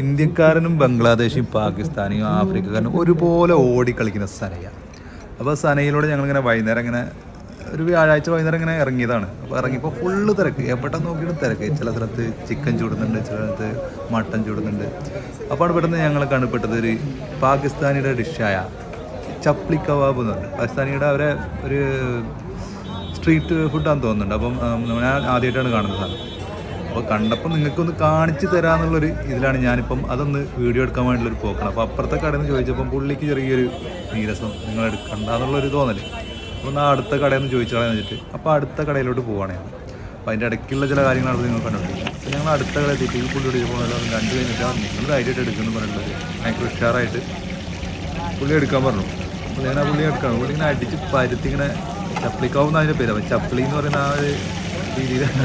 ഇന്ത്യക്കാരനും ബംഗ്ലാദേശിയും പാകിസ്ഥാനിയും ആഫ്രിക്കക്കാരനും ഒരുപോലെ ഓടിക്കളിക്കുന്ന സനയാണ്. അപ്പോൾ സനയിലൂടെ ഞങ്ങളിങ്ങനെ വൈകുന്നേരം ഇങ്ങനെ ഒരു വ്യാഴാഴ്ച വൈകുന്നേരം ഇങ്ങനെ ഇറങ്ങിയതാണ്. അപ്പോൾ ഇറങ്ങിയപ്പോൾ ഫുള്ള് തിരക്ക്, എവിടെ നോക്കിയിട്ടും തിരക്ക്. ചില സ്ഥലത്ത് ചിക്കൻ ചൂടുന്നുണ്ട്, ചില സ്ഥലത്ത് മട്ടൻ ചൂടുന്നുണ്ട്. അപ്പോൾ പെട്ടെന്ന് ഞങ്ങൾ കണ്ടുപെട്ടത് ഒരു പാകിസ്ഥാനിയുടെ ഡിഷായ ചപ്ലി കബാബ് എന്ന് പറഞ്ഞു. പാകിസ്ഥാനിയുടെ അവരെ ഒരു സ്ട്രീറ്റ് ഫുഡാന്ന് തോന്നുന്നുണ്ട്. അപ്പം ഞാൻ ആദ്യമായിട്ടാണ് കാണുന്നത് സാധനം. അപ്പോൾ കണ്ടപ്പോൾ നിങ്ങൾക്കൊന്ന് കാണിച്ചു തരാമെന്നുള്ളൊരു ഇതിലാണ് ഞാനിപ്പം അതൊന്ന് വീഡിയോ എടുക്കാൻ വേണ്ടിയുള്ളൊരു പോക്കണം. അപ്പോൾ അപ്പുറത്തെ കടയിൽ നിന്ന് ചോദിച്ചപ്പം പുള്ളിക്ക് ചെറിയൊരു നീരസം നിങ്ങൾ എടുക്കണ്ട എന്നുള്ളൊരു തോന്നൽ. അപ്പോൾ എന്നാൽ അടുത്ത കടയിൽ നിന്ന് ചോദിച്ചാലെന്ന് വെച്ചിട്ട് അപ്പോൾ അടുത്ത കടയിലോട്ട് പോവുകയാണ് ഞാൻ. അപ്പോൾ അതിൻ്റെ ഇടയ്ക്കുള്ള ചില കാര്യങ്ങളാണ് നിങ്ങൾ കണ്ടുപിടിക്കുക. അപ്പോൾ ഞങ്ങൾ അടുത്ത കടയിൽ എത്തിയിട്ട് ഈ പുള്ളി ചോദിച്ചപ്പോൾ 2 കഴിഞ്ഞിട്ടാണ് നിങ്ങൾ ധൈര്യമായിട്ട് എടുക്കുന്നു പറഞ്ഞിട്ടുള്ളത്. ഭയങ്കര ഉഷാറായിട്ട് പുള്ളി എടുക്കാൻ പറഞ്ഞു. അപ്പോൾ ഞാൻ ആ പുള്ളി എടുക്കണം. പുള്ളി ഇങ്ങനെ അടിച്ച് പരുത്തി ഇങ്ങനെ ചപ്ലിക്കാവുന്ന അതിൻ്റെ പേര്. അപ്പം ചപ്ലി എന്ന് പറയുന്ന ആ ഒരു രീതിയിൽ